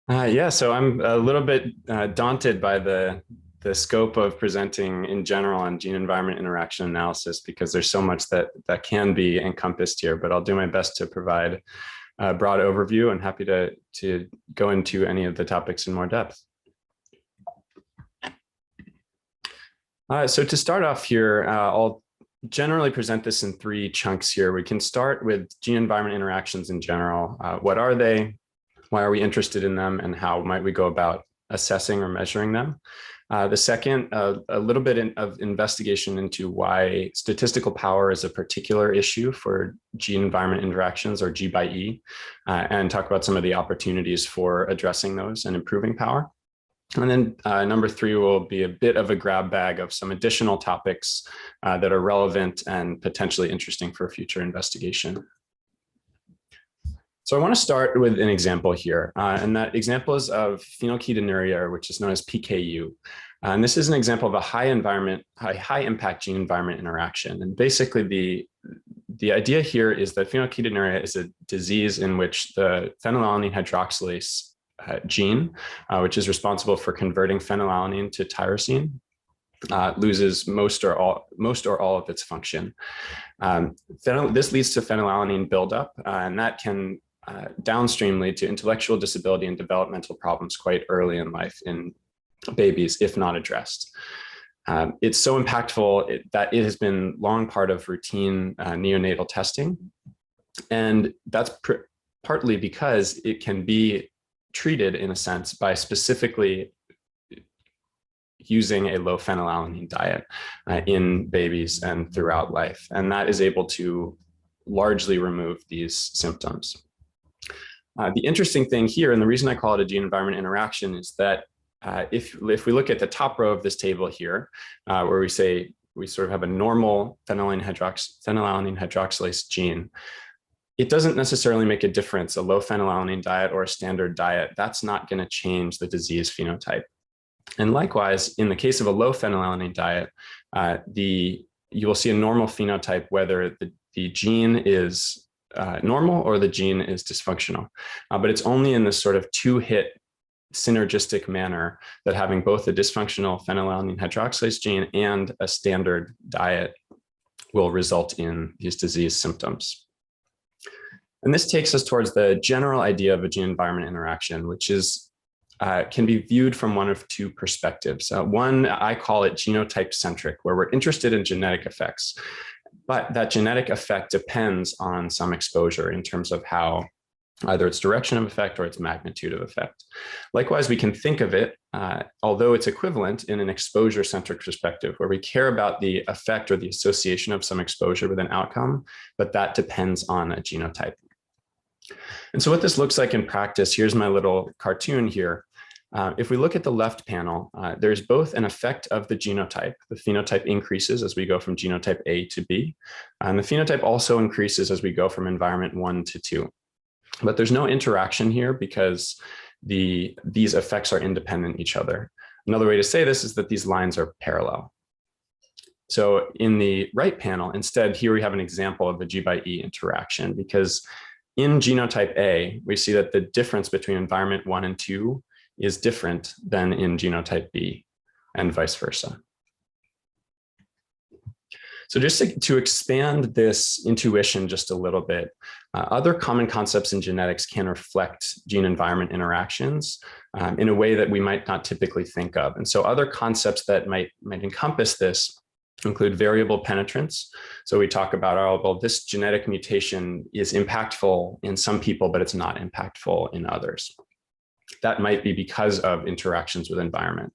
Yeah, so I'm a little bit daunted by the scope of presenting in general on gene environment interaction analysis because there's so much that can be encompassed here, but I'll do my best to provide a broad overview and happy to go into any of the topics in more depth. So to start off here, I'll generally present this in three chunks here. We can start with gene environment interactions in general. What are they? Why are we interested in them, and how might we go about assessing or measuring them? The second, a little bit of investigation into why statistical power is a particular issue for gene environment interactions, or G by E, and talk about some of the opportunities for addressing those and improving power. And then number three will be a bit of a grab bag of some additional topics that are relevant and potentially interesting for future investigation. So I want to start with an example here, and that example is of Phenylketonuria, which is known as PKU. And this is an example of a high impact gene environment interaction. And basically the idea here is that Phenylketonuria is a disease in which the phenylalanine hydroxylase gene, which is responsible for converting phenylalanine to tyrosine, loses most or all of its function. This leads to phenylalanine buildup, and that can downstream lead to intellectual disability and developmental problems quite early in life in babies, if not addressed. It's so impactful that it has been long part of routine neonatal testing. And that's partly because it can be treated, in a sense, by specifically using a low phenylalanine diet in babies and throughout life. And that is able to largely remove these symptoms. The interesting thing here, and the reason I call it a gene environment interaction, is that if we look at the top row of this table here, where we say we sort of have a normal phenylalanine hydroxylase gene, it doesn't necessarily make a difference, a low phenylalanine diet or a standard diet. That's not going to change the disease phenotype. And likewise, in the case of a low phenylalanine diet, you will see a normal phenotype whether the gene is normal or the gene is dysfunctional. But it's only in this sort of two-hit synergistic manner that having both a dysfunctional phenylalanine hydroxylase gene and a standard diet will result in these disease symptoms. And this takes us towards the general idea of a gene environment interaction, which is can be viewed from one of two perspectives. One, I call it genotype centric, where we're interested in genetic effects, but that genetic effect depends on some exposure in terms of how either its direction of effect or its magnitude of effect. Likewise, we can think of it, although it's equivalent, in an exposure-centric perspective, where we care about the effect or the association of some exposure with an outcome, but that depends on a genotype. And so what this looks like in practice, here's my little cartoon here. If we look at the left panel, there's both an effect of the genotype. The phenotype increases as we go from genotype A to B, and the phenotype also increases as we go from environment 1 to 2. But there's no interaction here because these effects are independent of each other. Another way to say this is that these lines are parallel. So in the right panel, instead, here we have an example of a G by E interaction, because in genotype A, we see that the difference between environment 1 and 2 is different than in genotype B, and vice versa. So just to expand this intuition just a little bit, other common concepts in genetics can reflect gene environment interactions in a way that we might not typically think of. And so other concepts that might encompass this include variable penetrance. So we talk about, oh, well, this genetic mutation is impactful in some people, but it's not impactful in others. That might be because of interactions with environment.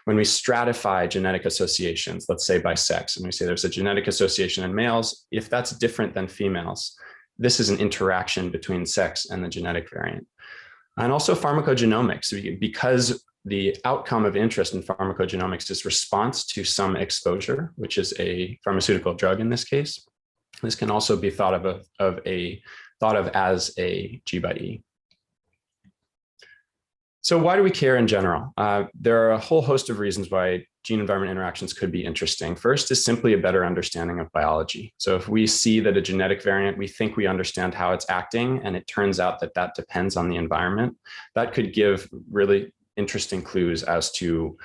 When we stratify genetic associations, let's say by sex, and we say there's a genetic association in males, if that's different than females, this is an interaction between sex and the genetic variant. And also pharmacogenomics, because the outcome of interest in pharmacogenomics is response to some exposure, which is a pharmaceutical drug in this case. This can also be thought of as a G by E. So why do we care in general? There are a whole host of reasons why gene-environment interactions could be interesting. First is simply a better understanding of biology. So if we see that a genetic variant, we think we understand how it's acting, and it turns out that that depends on the environment, that could give really interesting clues as to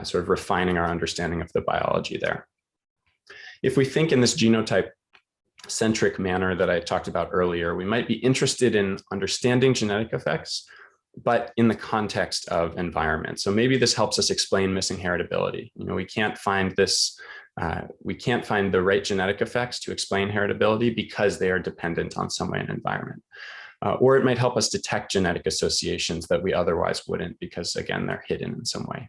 sort of refining our understanding of the biology there. If we think in this genotype centric manner that I talked about earlier, we might be interested in understanding genetic effects, but in the context of environment. So maybe this helps us explain missing heritability. You know, we can't find this, we can't find the right genetic effects to explain heritability because they are dependent on some way in environment. Or it might help us detect genetic associations that we otherwise wouldn't because, again, they're hidden in some way.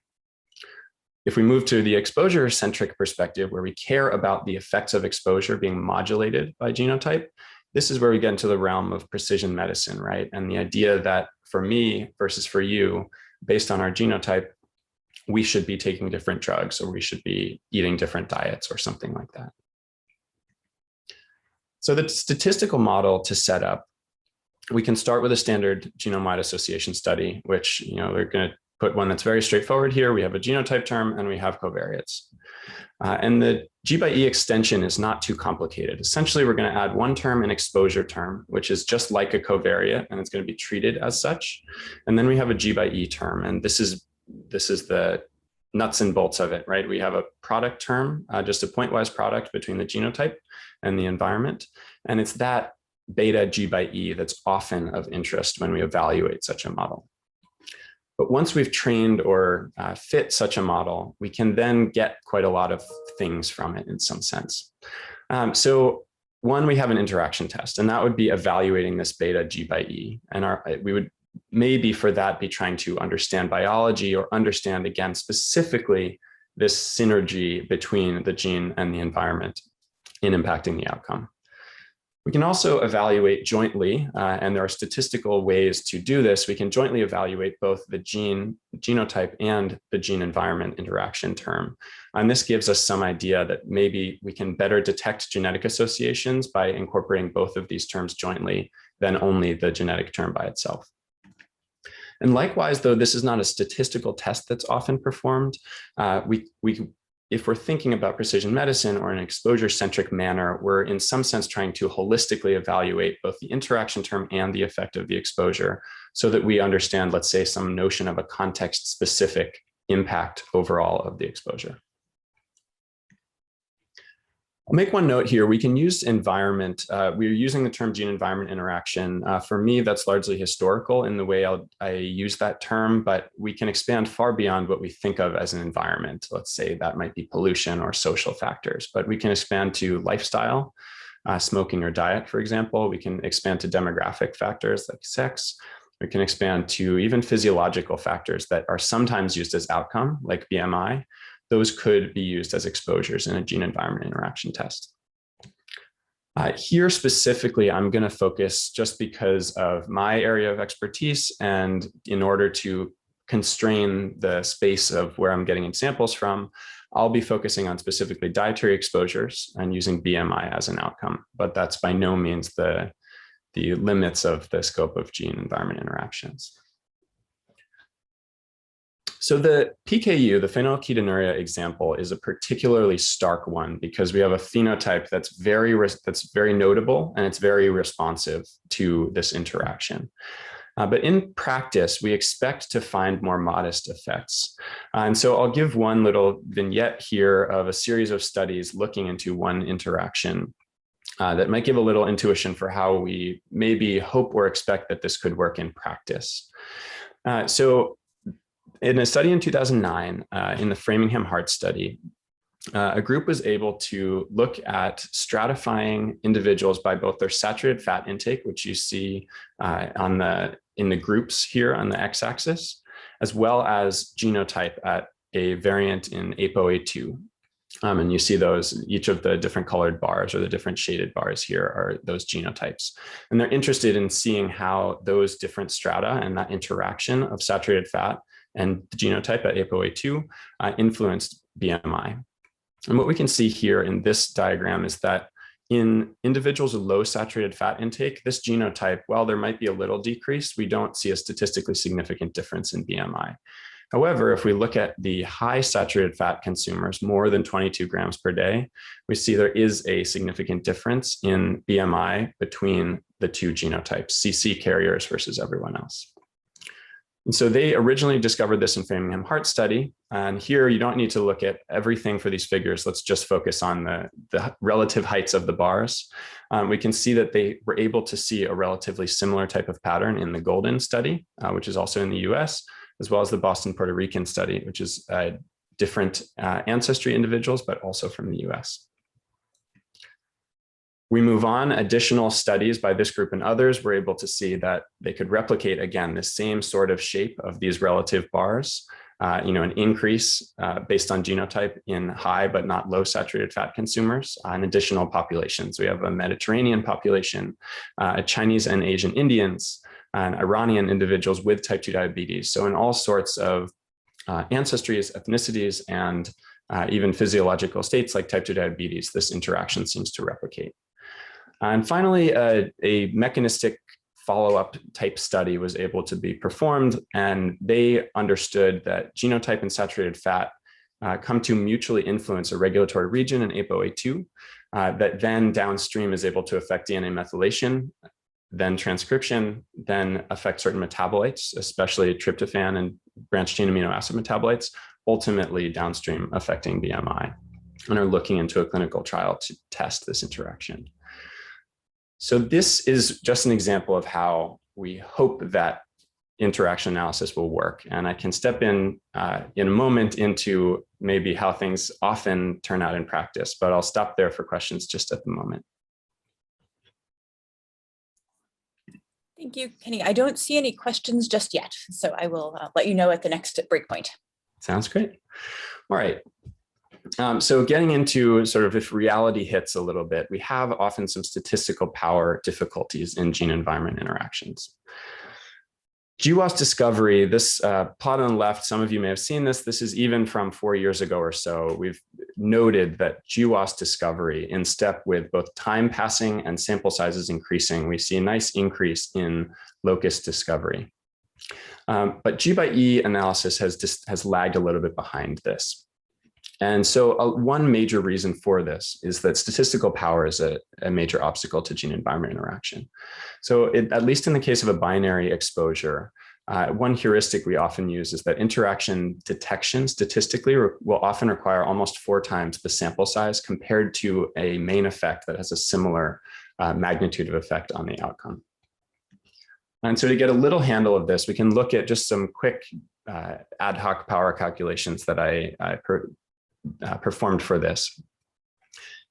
If we move to the exposure-centric perspective, where we care about the effects of exposure being modulated by genotype, this is where we get into the realm of precision medicine, right? And the idea that for me versus for you, based on our genotype, we should be taking different drugs or we should be eating different diets or something like that. So the statistical model to set up, we can start with a standard genome-wide association study, which, you know, we're going to put one that's very straightforward here. We have a genotype term and we have covariates. And the G by E extension is not too complicated. Essentially, we're going to add one term, an exposure term, which is just like a covariate, and it's going to be treated as such. And then we have a G by E term, and this is the nuts and bolts of it, right? We have a product term, just a pointwise product between the genotype and the environment. And it's that beta G by E that's often of interest when we evaluate such a model. But once we've trained or fit such a model, we can then get quite a lot of things from it in some sense. So one, we have an interaction test, and that would be evaluating this beta G by E. And we would maybe for that be trying to understand biology or understand, again, specifically this synergy between the gene and the environment in impacting the outcome. We can also evaluate jointly, and there are statistical ways to do this. We can jointly evaluate both the genotype and the gene environment interaction term. And this gives us some idea that maybe we can better detect genetic associations by incorporating both of these terms jointly than only the genetic term by itself. And likewise, though this is not a statistical test that's often performed, if we're thinking about precision medicine or an exposure-centric manner, we're in some sense trying to holistically evaluate both the interaction term and the effect of the exposure so that we understand, let's say, some notion of a context-specific impact overall of the exposure. I'll make one note here. We can use environment. We're using the term gene-environment interaction. For me, that's largely historical in the way I use that term, but we can expand far beyond what we think of as an environment. Let's say that might be pollution or social factors, but we can expand to lifestyle, smoking or diet, for example. We can expand to demographic factors like sex. We can expand to even physiological factors that are sometimes used as outcome, like BMI. Those could be used as exposures in a gene-environment interaction test. Here specifically, I'm going to focus just because of my area of expertise and in order to constrain the space of where I'm getting in samples from, I'll be focusing on specifically dietary exposures and using BMI as an outcome, but that's by no means the limits of the scope of gene-environment interactions. So the PKU, the Phenylketonuria example, is a particularly stark one because we have a phenotype that's very notable and it's very responsive to this interaction. But in practice, we expect to find more modest effects. And so I'll give one little vignette here of a series of studies looking into one interaction that might give a little intuition for how we maybe hope or expect that this could work in practice. So in a study in 2009, in the Framingham Heart Study, a group was able to look at stratifying individuals by both their saturated fat intake, which you see in the groups here on the x-axis, as well as genotype at a variant in ApoA2. And you see those, each of the different colored bars or the different shaded bars here are those genotypes. And they're interested in seeing how those different strata and that interaction of saturated fat and the genotype at ApoA2 influenced BMI. And what we can see here in this diagram is that In individuals with low saturated fat intake, this genotype, while there might be a little decrease, we don't see a statistically significant difference in BMI. However, if we look at the high saturated fat consumers, more than 22 grams per day, we see there is a significant difference in BMI between the two genotypes, CC carriers versus everyone else. And so they originally discovered this in Framingham Heart Study. And here you don't need to look at everything for these figures. Let's just focus on the relative heights of the bars. We can see that they were able to see a relatively similar type of pattern in the Golden study, which is also in the US, as well as the Boston Puerto Rican study, which is different ancestry individuals, but also from the US. We move on. Additional studies by this group and others were able to see that they could replicate, again, the same sort of shape of these relative bars, an increase based on genotype in high but not low saturated fat consumers in additional populations. We have a Mediterranean population, Chinese and Asian Indians, and Iranian individuals with type 2 diabetes. So in all sorts of ancestries, ethnicities, and even physiological states like type 2 diabetes, this interaction seems to replicate. And finally, a mechanistic follow-up type study was able to be performed, and they understood that genotype and saturated fat come to mutually influence a regulatory region in ApoA2 that then downstream is able to affect DNA methylation, then transcription, then affect certain metabolites, especially tryptophan and branched chain amino acid metabolites, ultimately downstream affecting BMI, and are looking into a clinical trial to test this interaction. So this is just an example of how we hope that interaction analysis will work. And I can step in a moment into maybe how things often turn out in practice, but I'll stop there for questions just at the moment. Thank you, Kenny. I don't see any questions just yet, so I will let you know at the next break point. Sounds great. All right. So getting into sort of if reality hits a little bit, we have often some statistical power difficulties in gene-environment interactions. GWAS discovery, this plot on the left, some of you may have seen this. This is even from 4 years ago or so. We've noted that GWAS discovery, in step with both time passing and sample sizes increasing, we see a nice increase in locus discovery. But G by E analysis has lagged a little bit behind this. And so one major reason for this is that statistical power is a major obstacle to gene-environment interaction. So at least in the case of a binary exposure, one heuristic we often use is that interaction detection statistically will often require almost 4 times the sample size compared to a main effect that has a similar magnitude of effect on the outcome. And so to get a little handle of this, we can look at just some quick ad hoc power calculations that I performed for this.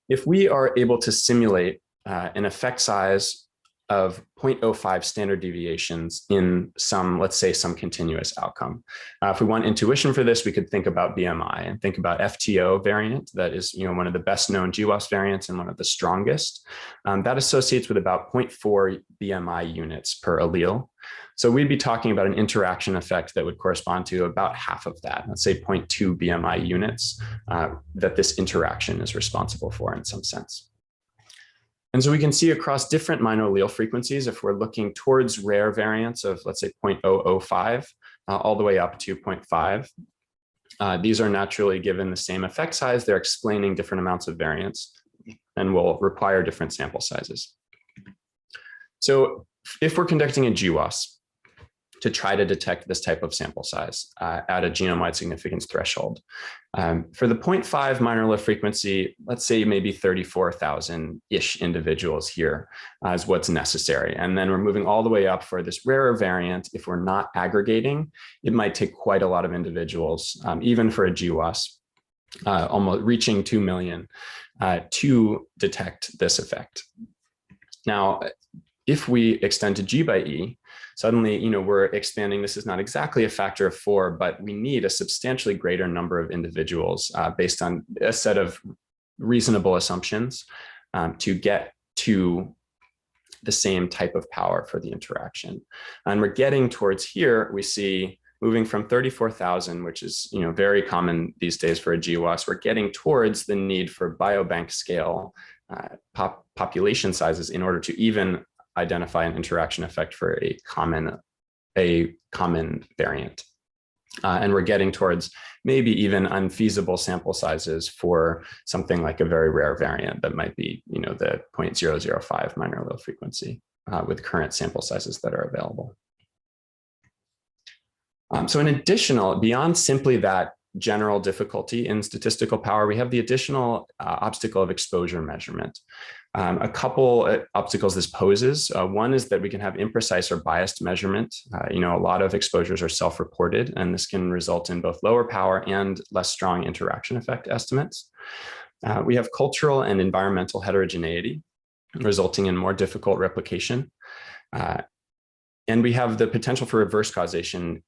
If we are able to simulate an effect size of 0.05 standard deviations in some, let's say, some continuous outcome. If we want intuition for this, we could think about BMI and think about FTO variant. That is, one of the best known GWAS variants and one of the strongest. That associates with about 0.4 BMI units per allele. So we'd be talking about an interaction effect that would correspond to about half of that, let's say 0.2 BMI units that this interaction is responsible for in some sense. And so we can see across different minor allele frequencies, if we're looking towards rare variants of, let's say, 0.005 all the way up to 0.5, these are naturally given the same effect size. They're explaining different amounts of variance and will require different sample sizes. So if we're conducting a GWAS to try to detect this type of sample size at a genome-wide significance threshold, for the 0.5 minor allele frequency, let's say maybe 34,000-ish individuals here is what's necessary. And then we're moving all the way up for this rarer variant. If we're not aggregating, it might take quite a lot of individuals, even for a GWAS, almost reaching 2 million to detect this effect. Now, if we extend to G by E, suddenly, we're expanding. This is not exactly a factor of 4, but we need a substantially greater number of individuals based on a set of reasonable assumptions to get to the same type of power for the interaction. And we're getting towards here, we see moving from 34,000, which is very common these days for a GWAS, we're getting towards the need for biobank scale population sizes in order to even identify an interaction effect for a common variant. And we're getting towards maybe even unfeasible sample sizes for something like a very rare variant that might be, the 0.005 minor allele frequency with current sample sizes that are available. So in additional, beyond simply that general difficulty in statistical power, we have the additional obstacle of exposure measurement. A couple obstacles this poses. One is that we can have imprecise or biased measurement. A lot of exposures are self-reported, and this can result in both lower power and less strong interaction effect estimates. We have cultural and environmental heterogeneity, resulting in more difficult replication. And we have the potential for reverse causation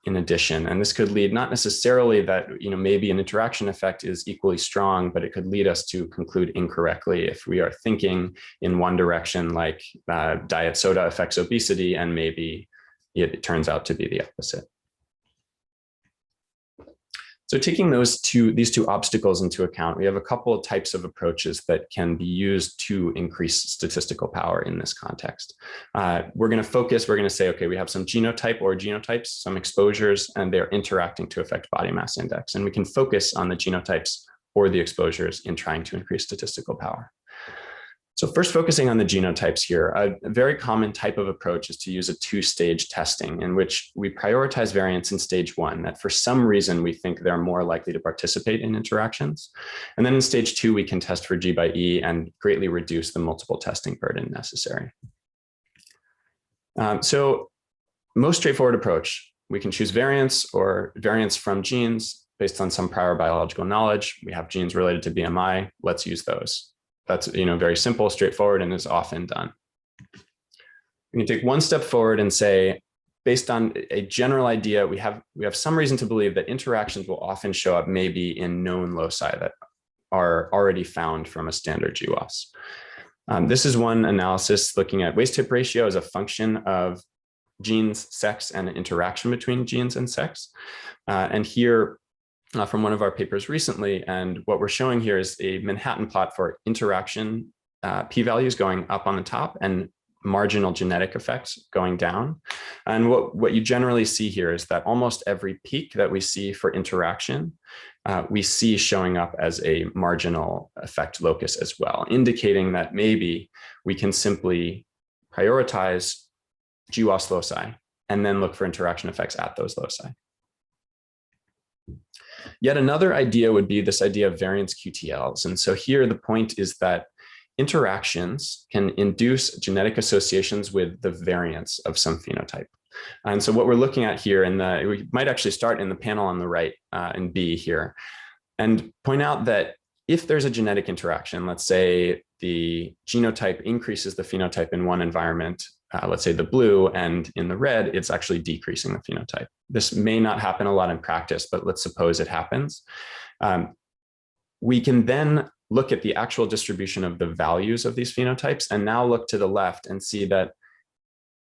in addition, and this could lead not necessarily that maybe an interaction effect is equally strong, but it could lead us to conclude incorrectly if we are thinking in one direction, like diet soda affects obesity, and maybe it turns out to be the opposite. So taking these two obstacles into account, we have a couple of types of approaches that can be used to increase statistical power in this context. We're going to say, okay, we have some genotype or genotypes, some exposures, and they're interacting to affect body mass index. And we can focus on the genotypes or the exposures in trying to increase statistical power. So first, focusing on the genotypes here, a very common type of approach is to use a two-stage testing in which we prioritize variants in stage 1 that for some reason we think they're more likely to participate in interactions. And then in stage 2, we can test for G by E and greatly reduce the multiple testing burden necessary. So most straightforward approach, we can choose variants or variants from genes based on some prior biological knowledge. We have genes related to BMI, let's use those. That's very simple, straightforward, and is often done. We can take one step forward and say, based on a general idea, we have some reason to believe that interactions will often show up maybe in known loci that are already found from a standard GWAS. This is one analysis looking at waist hip ratio as a function of genes, sex, and interaction between genes and sex. And here, from one of our papers recently, and what we're showing here is a Manhattan plot for interaction p-values going up on the top and marginal genetic effects going down. And what you generally see here is that almost every peak that we see for interaction, we see showing up as a marginal effect locus as well, indicating that maybe we can simply prioritize GWAS loci and then look for interaction effects at those loci. Yet another idea would be this idea of variance-QTLs. And so here the point is that interactions can induce genetic associations with the variance of some phenotype. And so what we're looking at here, we might actually start in the panel on the right in B here, and point out that if there's a genetic interaction, let's say the genotype increases the phenotype in one environment, let's say the blue, and in the red, it's actually decreasing the phenotype. This may not happen a lot in practice, but let's suppose it happens. We can then look at the actual distribution of the values of these phenotypes and now look to the left and see that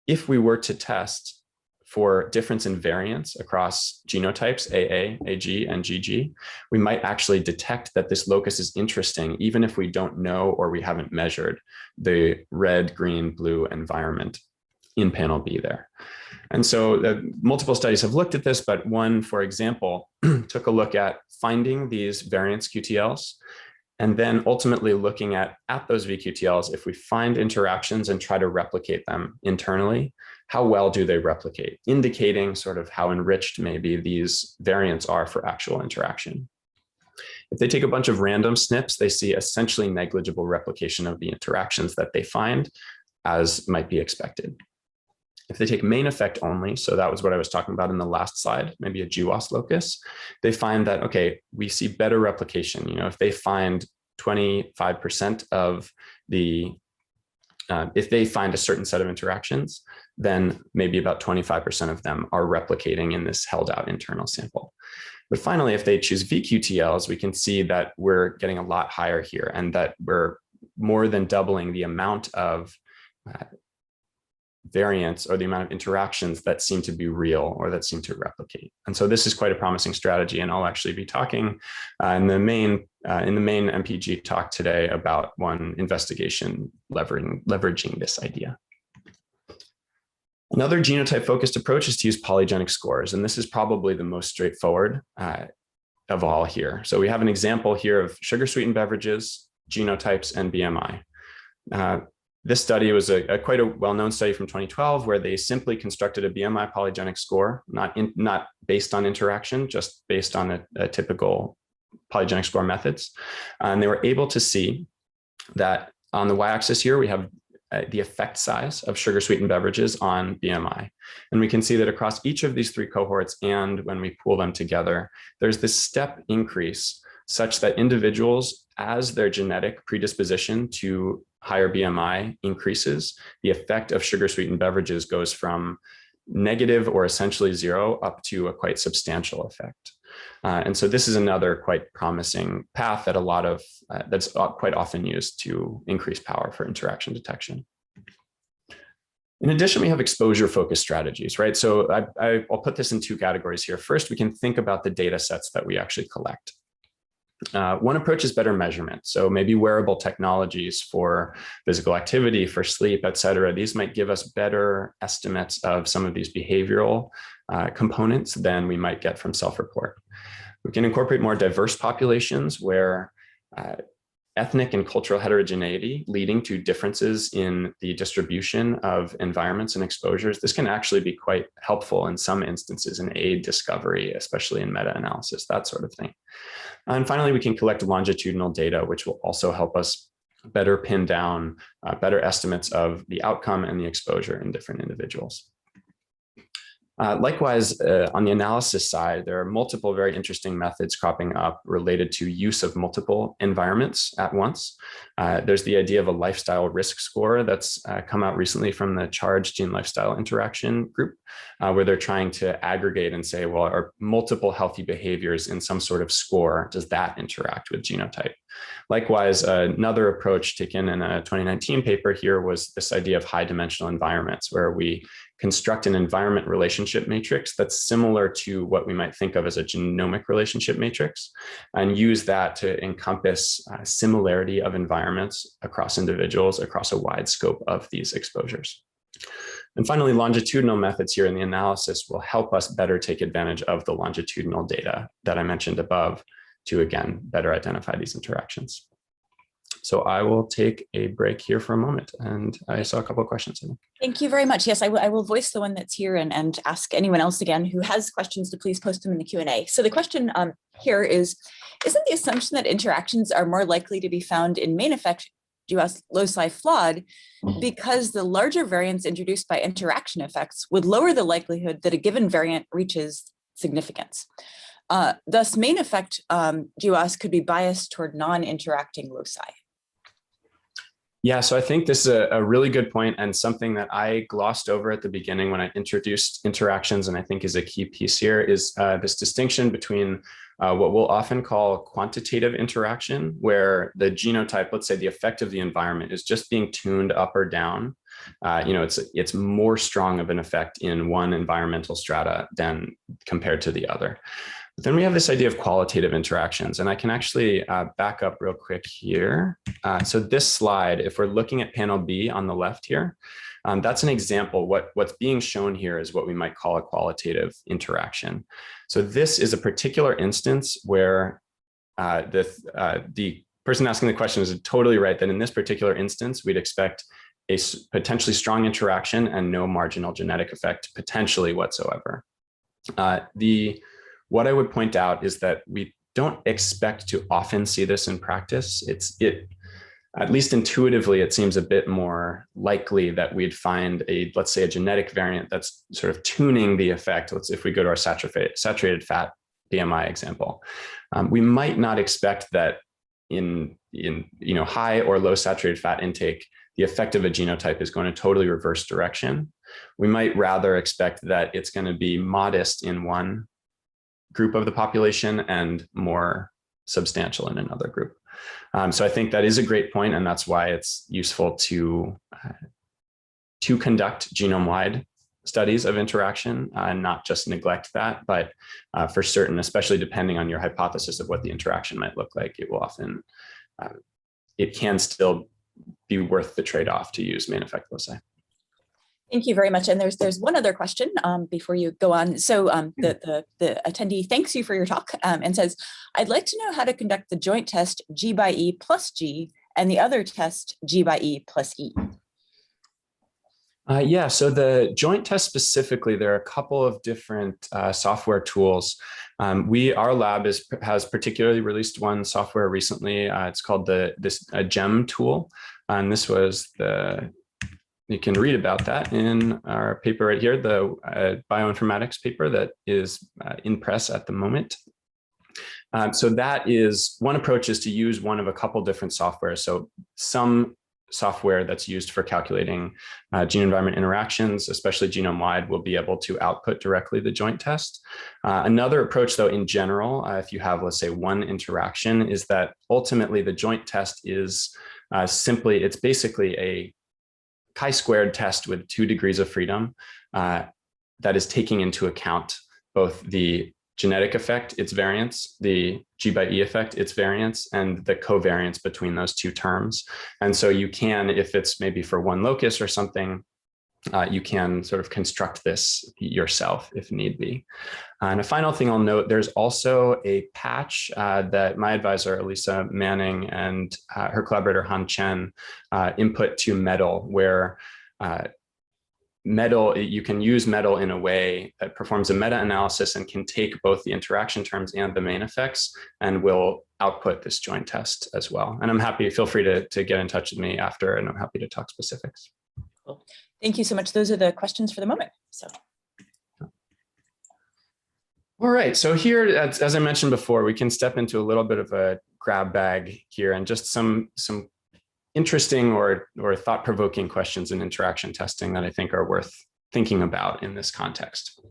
if we were to test for difference in variance across genotypes, AA, AG, and GG, we might actually detect that this locus is interesting, even if we don't know or we haven't measured the red, green, blue environment in panel B there. And so multiple studies have looked at this, but one, for example, took a look at finding these variance-QTLs and then ultimately looking at those VQTLs, if we find interactions and try to replicate them internally, how well do they replicate, indicating sort of how enriched maybe these variants are for actual interaction. If they take a bunch of random SNPs, they see essentially negligible replication of the interactions that they find, as might be expected. If they take main effect only, so that was what I was talking about in the last slide, maybe a GWAS locus, they find that, okay, we see better replication. If they find 25% of the, if they find a certain set of interactions, then maybe about 25% of them are replicating in this held out internal sample. But finally, if they choose VQTLs, we can see that we're getting a lot higher here and that we're more than doubling the amount of variants or the amount of interactions that seem to be real or that seem to replicate. And so this is quite a promising strategy. And I'll actually be talking in the main in the main MPG talk today about one investigation leveraging this idea. Another genotype-focused approach is to use polygenic scores, and this is probably the most straightforward of all here. So we have an example here of sugar-sweetened beverages, genotypes, and BMI. This study was quite a well-known study from 2012 where they simply constructed a BMI polygenic score, not based on interaction, just based on a typical polygenic score methods. And they were able to see that on the y-axis here, we have the effect size of sugar-sweetened beverages on BMI. And we can see that across each of these three cohorts, and when we pool them together, there's this step increase such that individuals, as their genetic predisposition to higher BMI increases, the effect of sugar-sweetened beverages goes from negative or essentially zero up to a quite substantial effect. And so this is another quite promising path that that's quite often used to increase power for interaction detection. In addition, we have exposure-focused strategies, right? So I'll put this in two categories here. First, we can think about the data sets that we actually collect. One approach is better measurement. So maybe wearable technologies for physical activity, for sleep, et cetera. These might give us better estimates of some of these behavioral components than we might get from self-report. We can incorporate more diverse populations where ethnic and cultural heterogeneity leading to differences in the distribution of environments and exposures. This can actually be quite helpful in some instances in aid discovery, especially in meta-analysis, that sort of thing. And finally, we can collect longitudinal data, which will also help us better pin down better estimates of the outcome and the exposure in different individuals. Likewise, on the analysis side, there are multiple very interesting methods cropping up related to use of multiple environments at once. There's the idea of a lifestyle risk score that's come out recently from the Charge Gene Lifestyle Interaction group, where they're trying to aggregate and say, well, are multiple healthy behaviors in some sort of score, does that interact with genotype? Likewise, another approach taken in a 2019 paper here was this idea of high dimensional environments, where we construct an environment relationship matrix that's similar to what we might think of as a genomic relationship matrix, and use that to encompass similarity of environments across individuals across a wide scope of these exposures. And finally, longitudinal methods here in the analysis will help us better take advantage of the longitudinal data that I mentioned above to, again, better identify these interactions. So I will take a break here for a moment, and I saw a couple of questions. Thank you very much. Yes, I will voice the one that's here and ask anyone else again who has questions to please post them in the Q&A. So the question here is, isn't the assumption that interactions are more likely to be found in main effect loci flawed because the larger variance introduced by interaction effects would lower the likelihood that a given variant reaches significance? Thus, main effect GWAS could be biased toward non-interacting loci. Yeah, so I think this is a really good point, and something that I glossed over at the beginning when I introduced interactions, and I think is a key piece here, is this distinction between what we'll often call quantitative interaction, where the genotype, let's say the effect of the environment, is just being tuned up or down. It's more strong of an effect in one environmental strata than compared to the other. But then we have this idea of qualitative interactions, and I can actually back up real quick here. So this slide, if we're looking at panel B on the left here, that's an example. What's being shown here is what we might call a qualitative interaction. So this is a particular instance where the person asking the question is totally right, that in this particular instance, we'd expect a potentially strong interaction and no marginal genetic effect potentially whatsoever. What I would point out is that we don't expect to often see this in practice. At least intuitively, it seems a bit more likely that we'd find let's say a genetic variant that's sort of tuning the effect. If we go to our saturated fat BMI example, we might not expect that in high or low saturated fat intake, the effect of a genotype is going to totally reverse direction. We might rather expect that it's going to be modest in one group of the population and more substantial in another group. So I think that is a great point, and that's why it's useful to conduct genome-wide studies of interaction, not just neglect that, but for certain, especially depending on your hypothesis of what the interaction might look like, it will often, it can still be worth the trade-off to use main effect loci. Thank you very much. And there's one other question before you go on. So the attendee thanks you for your talk and says, I'd like to know how to conduct the joint test G by E plus G and the other test G by E plus E. Yeah, so the joint test specifically, there are a couple of different software tools. Our lab has particularly released one software recently. It's called this GEM tool. And this was you can read about that in our paper right here, the bioinformatics paper that is in press at the moment. So that is one approach, is to use one of a couple different software. So some software that's used for calculating gene environment interactions, especially genome-wide, will be able to output directly the joint test. Another approach, though, in general, if you have, let's say, one interaction, is that ultimately the joint test is it's basically a chi-squared test with 2 degrees of freedom that is taking into account both the genetic effect, its variance, the G by E effect, its variance, and the covariance between those 2 terms. And so you can, if it's maybe for one locus or something, you can sort of construct this yourself if need be. And a final thing I'll note, there's also a patch that my advisor, Elisa Manning, and her collaborator, Han Chen, input to METAL, where METAL, you can use METAL in a way that performs a meta-analysis and can take both the interaction terms and the main effects and will output this joint test as well. And I'm happy, feel free to get in touch with me after, and I'm happy to talk specifics. Cool. Thank you so much. Those are the questions for the moment. So. All right, so here, as I mentioned before, we can step into a little bit of a grab bag here and just some interesting or thought-provoking questions in interaction testing that I think are worth thinking about in this context.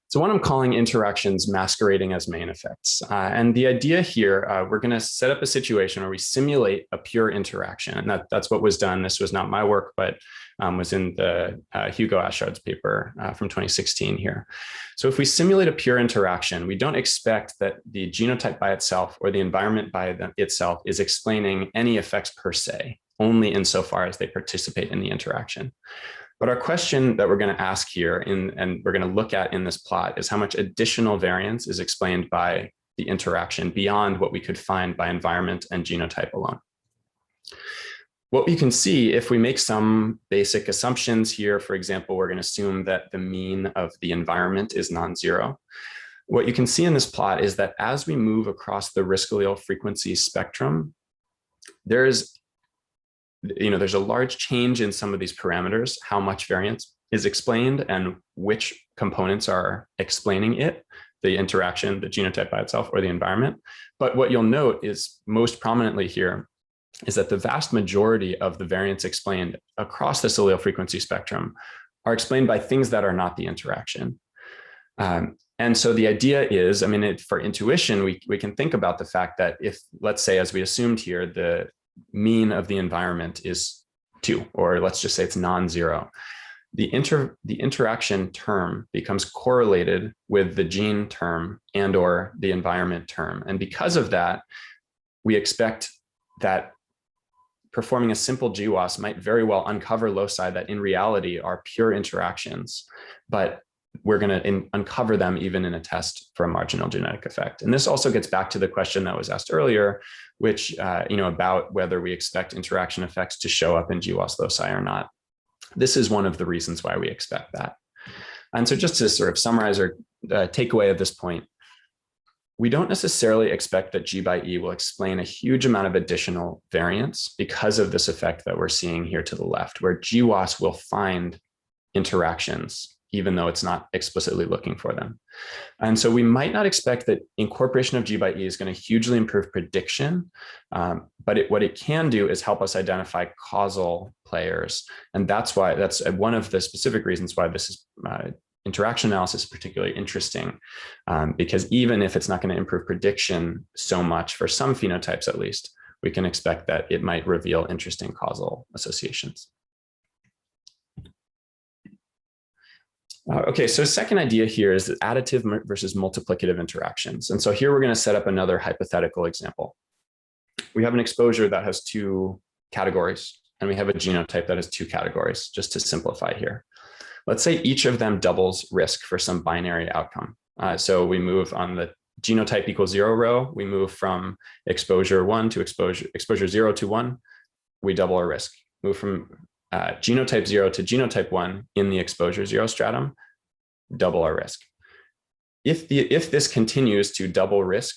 So one I'm calling interactions masquerading as main effects. And the idea here, we're going to set up a situation where we simulate a pure interaction. And that's what was done. This was not my work, but was in the Hugo Ashard's paper from 2016 here. So if we simulate a pure interaction, we don't expect that the genotype by itself or the environment by itself is explaining any effects per se, only insofar as they participate in the interaction. But our question that we're going to ask here and we're going to look at in this plot is how much additional variance is explained by the interaction beyond what we could find by environment and genotype alone. What we can see, if we make some basic assumptions here, for example, we're going to assume that the mean of the environment is non-zero. What you can see in this plot is that as we move across the risk allele frequency spectrum, there's a large change in some of these parameters, how much variance is explained and which components are explaining it, the interaction, the genotype by itself, or the environment. But what you'll note is most prominently here is that the vast majority of the variance explained across this allele frequency spectrum are explained by things that are not the interaction. And so the idea is, for intuition, we can think about the fact that if, let's say, as we assumed here, the mean of the environment is 2, or let's just say it's non-zero, the interaction term becomes correlated with the gene term and or the environment term. And because of that, we expect that performing a simple GWAS might very well uncover loci that in reality are pure interactions, but we're going to uncover them even in a test for a marginal genetic effect. And this also gets back to the question that was asked earlier, which, about whether we expect interaction effects to show up in GWAS loci or not. This is one of the reasons why we expect that. And so just to sort of summarize or takeaway of this point, we don't necessarily expect that G by E will explain a huge amount of additional variance because of this effect that we're seeing here to the left, where GWAS will find interactions even though it's not explicitly looking for them. And so we might not expect that incorporation of G by E is going to hugely improve prediction, but what it can do is help us identify causal players. And that's one of the specific reasons why this is interaction analysis is particularly interesting, because even if it's not going to improve prediction so much for some phenotypes, at least, we can expect that it might reveal interesting causal associations. Okay, so second idea here is additive versus multiplicative interactions. And so here we're going to set up another hypothetical example. We have an exposure that has two categories, and we have a genotype that has two categories, just to simplify here. Let's say each of them doubles risk for some binary outcome. So we move on the genotype equals 0 row, we move from exposure 1 to exposure 0 to 1, we double our risk. Move from genotype 0 to genotype 1 in the exposure 0 stratum, double our risk. If this continues to double risk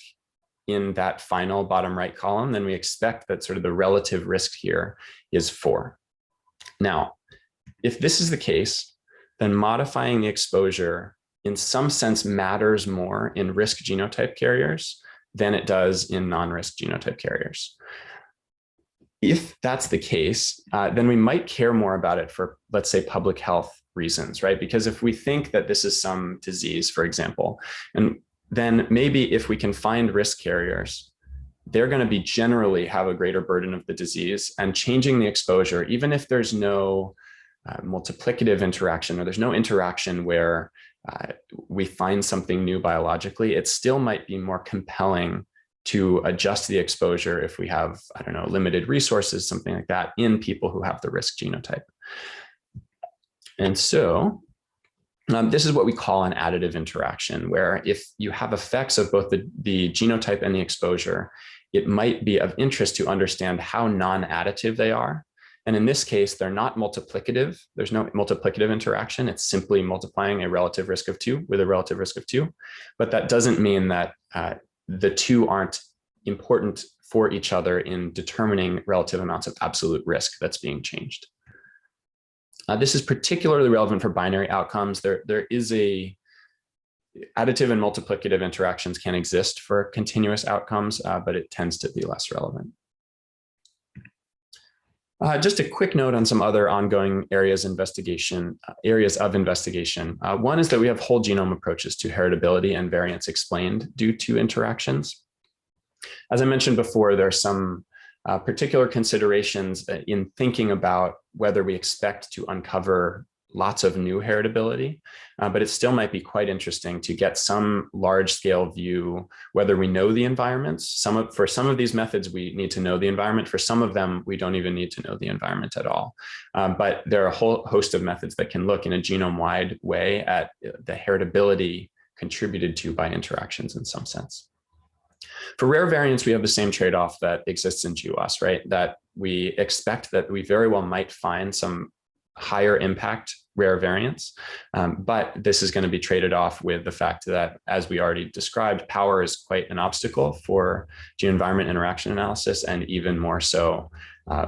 in that final bottom right column, then we expect that sort of the relative risk here is 4. Now, if this is the case, then modifying the exposure in some sense matters more in risk genotype carriers than it does in non-risk genotype carriers. If that's the case, then we might care more about it for, let's say, public health reasons, right? Because if we think that this is some disease, for example, and then maybe if we can find risk carriers, they're going to be generally have a greater burden of the disease, and changing the exposure, even if there's no multiplicative interaction or there's no interaction where we find something new biologically, it still might be more compelling to adjust the exposure if we have, I don't know, limited resources, something like that, in people who have the risk genotype. And so this is what we call an additive interaction, where if you have effects of both the genotype and the exposure, it might be of interest to understand how non-additive they are. And in this case, they're not multiplicative. There's no multiplicative interaction. It's simply multiplying a relative risk of 2 with a relative risk of 2. But that doesn't mean that the two aren't important for each other in determining relative amounts of absolute risk that's being changed. This is particularly relevant for binary outcomes. There is a additive and multiplicative interactions can exist for continuous outcomes, but it tends to be less relevant. Just a quick note on some other ongoing areas of investigation. One is that we have whole genome approaches to heritability and variance explained due to interactions. As I mentioned before, there are some particular considerations in thinking about whether we expect to uncover lots of new heritability, but it still might be quite interesting to get some large scale view, whether we know the environments. For some of these methods, we need to know the environment. For some of them, we don't even need to know the environment at all. But there are a whole host of methods that can look in a genome-wide way at the heritability contributed to by interactions in some sense. For rare variants, we have the same trade-off that exists in GWAS, right? That we expect that we very well might find some higher impact rare variants, but this is going to be traded off with the fact that, as we already described, power is quite an obstacle for gene-environment interaction analysis, and even more so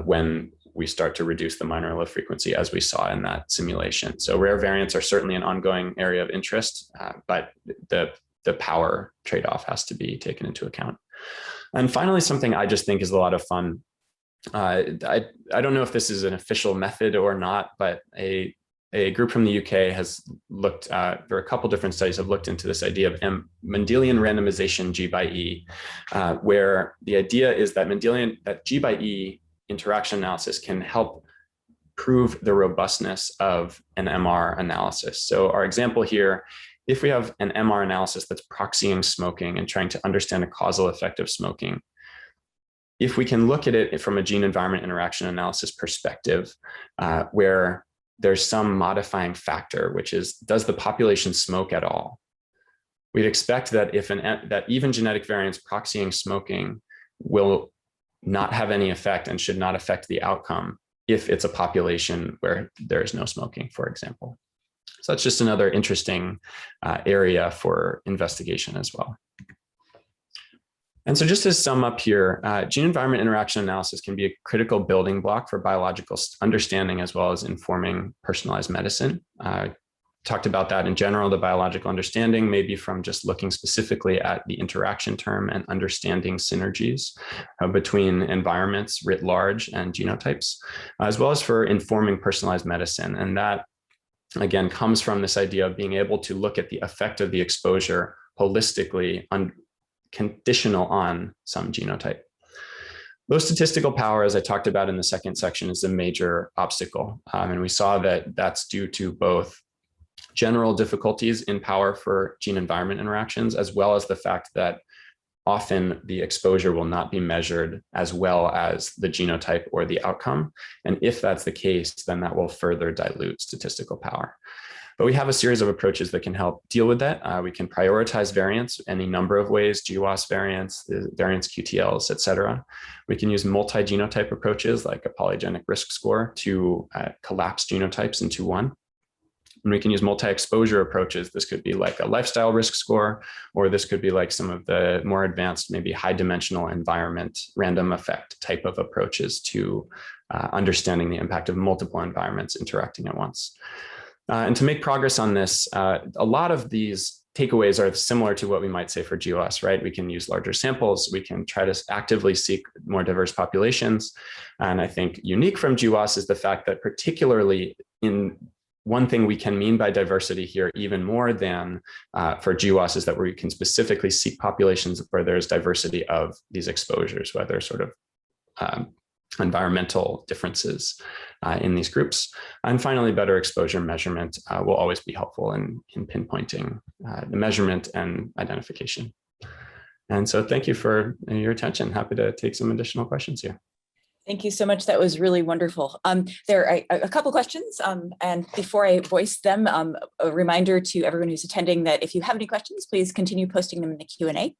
when we start to reduce the minor low frequency, as we saw in that simulation. So rare variants are certainly an ongoing area of interest, but the power trade-off has to be taken into account. And finally, something I just think is a lot of fun. I don't know if this is an official method or not, but a group from the UK has looked, there are a couple different studies have looked into this idea of Mendelian randomization G by E, where the idea is that that G by E interaction analysis can help prove the robustness of an MR analysis. So our example here, if we have an MR analysis that's proxying smoking and trying to understand a causal effect of smoking, if we can look at it from a gene environment interaction analysis perspective, where there's some modifying factor, which is, does the population smoke at all? We'd expect that that even genetic variants proxying smoking will not have any effect and should not affect the outcome if it's a population where there is no smoking, for example. So that's just another interesting area for investigation as well. And so just to sum up here, gene environment interaction analysis can be a critical building block for biological understanding as well as informing personalized medicine. Talked about that in general, the biological understanding, maybe from just looking specifically at the interaction term and understanding synergies between environments writ large and genotypes, as well as for informing personalized medicine. And that, again, comes from this idea of being able to look at the effect of the exposure holistically, conditional on some genotype. Low statistical power, as I talked about in the second section, is a major obstacle. And we saw that that's due to both general difficulties in power for gene-environment interactions, as well as the fact that often the exposure will not be measured as well as the genotype or the outcome. And if that's the case, then that will further dilute statistical power. But we have a series of approaches that can help deal with that. We can prioritize variance any number of ways, GWAS variance, the variance-QTLs, et cetera. We can use multi-genotype approaches like a polygenic risk score to collapse genotypes into one. And we can use multi-exposure approaches. This could be like a lifestyle risk score, or this could be like some of the more advanced, maybe high dimensional environment random effect type of approaches to understanding the impact of multiple environments interacting at once. And to make progress on this, a lot of these takeaways are similar to what we might say for GWAS, right? We can use larger samples. We can try to actively seek more diverse populations. And I think unique from GWAS is the fact that particularly in one thing we can mean by diversity here even more than for GWAS is that we can specifically seek populations where there's diversity of these exposures, whether sort of environmental differences in these groups. And finally, better exposure measurement will always be helpful in pinpointing the measurement and identification. And so thank you for your attention. Happy to take some additional questions here. Thank you so much. That was really wonderful. There are a couple questions, and before I voice them, a reminder to everyone who's attending that if you have any questions, please continue posting them in the Q&A.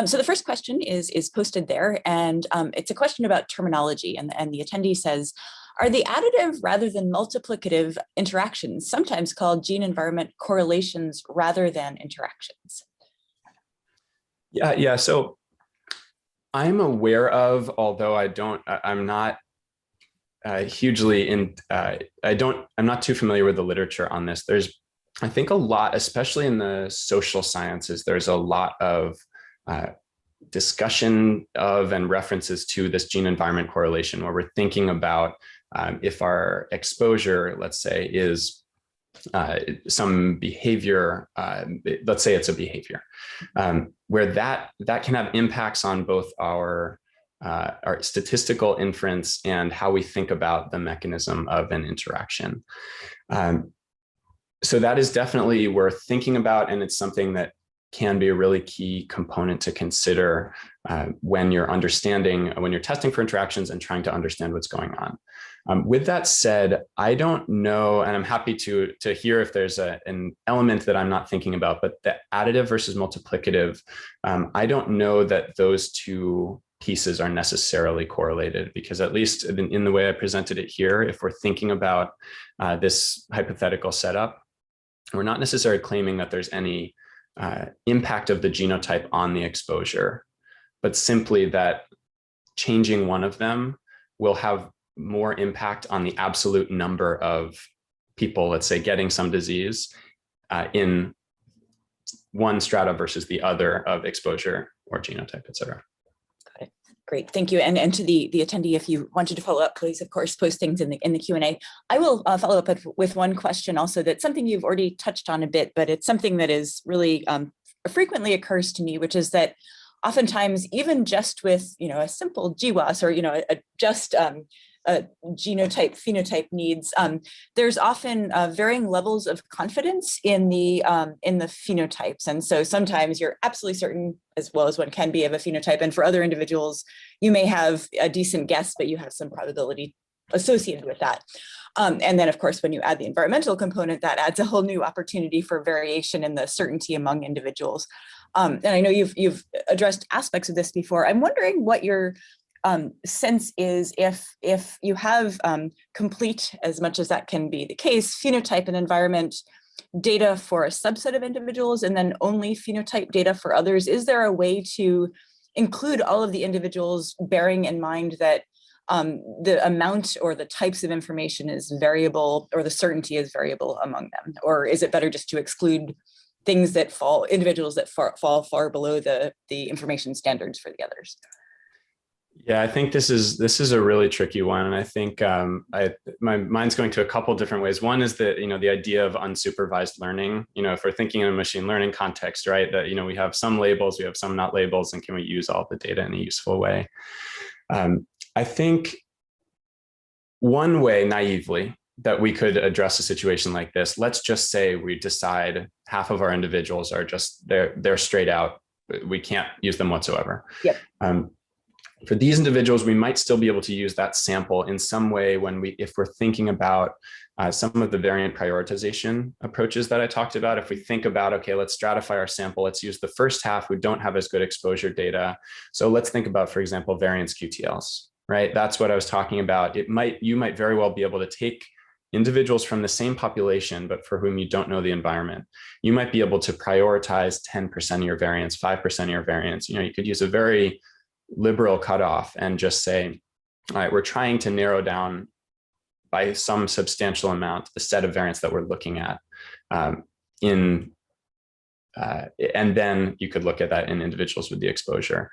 So the first question is posted there, and it's a question about terminology, and the attendee says, are the additive rather than multiplicative interactions sometimes called gene-environment correlations rather than interactions? Yeah. So I'm aware of, although I'm not hugely in, I'm not too familiar with the literature on this. There's, I think, a lot, especially in the social sciences, there's a lot of discussion of and references to this gene environment correlation, where we're thinking about if our exposure, let's say, is some behavior, let's say it's a behavior, where that can have impacts on both our statistical inference and how we think about the mechanism of an interaction. So that is definitely worth thinking about, and it's something that can be a really key component to consider when you're testing for interactions and trying to understand what's going on. With that said, I don't know, and I'm happy to hear if there's an element that I'm not thinking about, but the additive versus multiplicative, I don't know that those two pieces are necessarily correlated, because at least in the way I presented it here, if we're thinking about this hypothetical setup, we're not necessarily claiming that there's any impact of the genotype on the exposure, but simply that changing one of them will have more impact on the absolute number of people, let's say, getting some disease in one strata versus the other of exposure or genotype, et cetera. Got it. Great, thank you. And to the attendee, if you wanted to follow up, please, of course, post things in the Q&A. I will follow up with one question also that's something you've already touched on a bit, but it's something that is really frequently occurs to me, which is that oftentimes, even just with a simple GWAS or just genotype phenotype needs, there's often varying levels of confidence in the phenotypes, and so sometimes you're absolutely certain, as well as one can be, of a phenotype, and for other individuals you may have a decent guess, but you have some probability associated with that. And then, of course, when you add the environmental component, that adds a whole new opportunity for variation in the certainty among individuals. And I know you've addressed aspects of this before. I'm wondering what your sense is if you have complete, as much as that can be the case, phenotype and environment data for a subset of individuals and then only phenotype data for others. Is there a way to include all of the individuals, bearing in mind that the amount or the types of information is variable, or the certainty is variable among them? Or is it better just to exclude things that individuals that fall far below the information standards for the others? Yeah, I think this is a really tricky one, and I think my mind's going to a couple different ways. One is that the idea of unsupervised learning. If we're thinking in a machine learning context, right, that we have some labels, we have some not labels, and can we use all the data in a useful way? I think one way, naively, that we could address a situation like this. Let's just say we decide half of our individuals are just, they're straight out. We can't use them whatsoever. Yep. For these individuals, we might still be able to use that sample in some way if we're thinking about some of the variant prioritization approaches that I talked about. If we think about, okay, let's stratify our sample, let's use the first half who don't have as good exposure data. So let's think about, for example, variance-QTLs, right? That's what I was talking about. You might very well be able to take individuals from the same population, but for whom you don't know the environment. You might be able to prioritize 10% of your variance, 5% of your variance. You could use a very liberal cutoff and just say, all right, we're trying to narrow down by some substantial amount the set of variants that we're looking at. And then you could look at that in individuals with the exposure.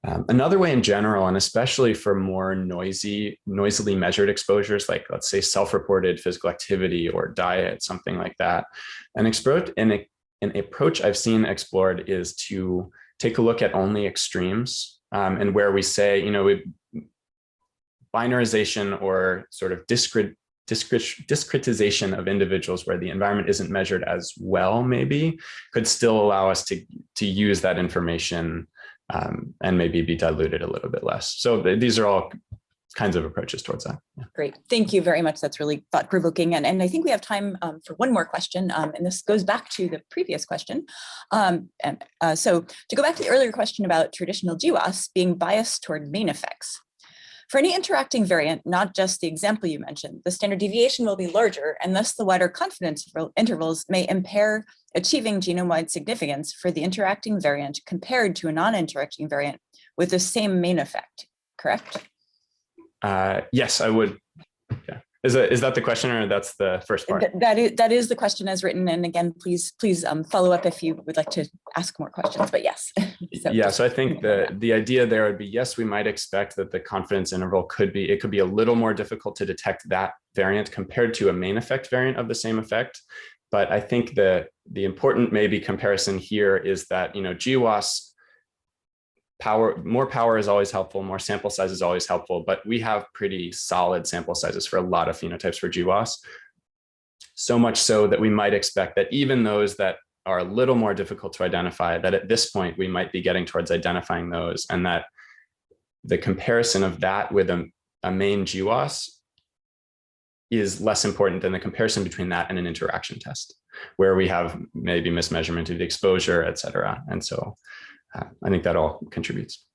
Another way in general, and especially for more noisily measured exposures, like let's say self-reported physical activity or diet, something like that, an approach I've seen explored is to take a look at only extremes. And where we say, binarization or sort of discretization of individuals where the environment isn't measured as well, maybe, could still allow us to use that information and maybe be diluted a little bit less. So these are all kinds of approaches towards that. Yeah. Great. Thank you very much. That's really thought-provoking. And I think we have time for one more question. And this goes back to the previous question. So to go back to the earlier question about traditional GWAS being biased toward main effects. For any interacting variant, not just the example you mentioned, the standard deviation will be larger, and thus the wider confidence intervals may impair achieving genome-wide significance for the interacting variant compared to a non-interacting variant with the same main effect, correct? Yes, I would. Yeah. Is that the question, or that's the first part? That is the question as written. And again, please follow up if you would like to ask more questions, but yes. So I think the idea there would be, yes, we might expect that the confidence interval could be a little more difficult to detect that variant compared to a main effect variant of the same effect. But I think the important maybe comparison here is that, GWAS, more power is always helpful, more sample size is always helpful, but we have pretty solid sample sizes for a lot of phenotypes for GWAS. So much so that we might expect that even those that are a little more difficult to identify, that at this point we might be getting towards identifying those, and that the comparison of that with a main GWAS is less important than the comparison between that and an interaction test, where we have maybe mismeasurement of the exposure, et cetera. And so I think that all contributes.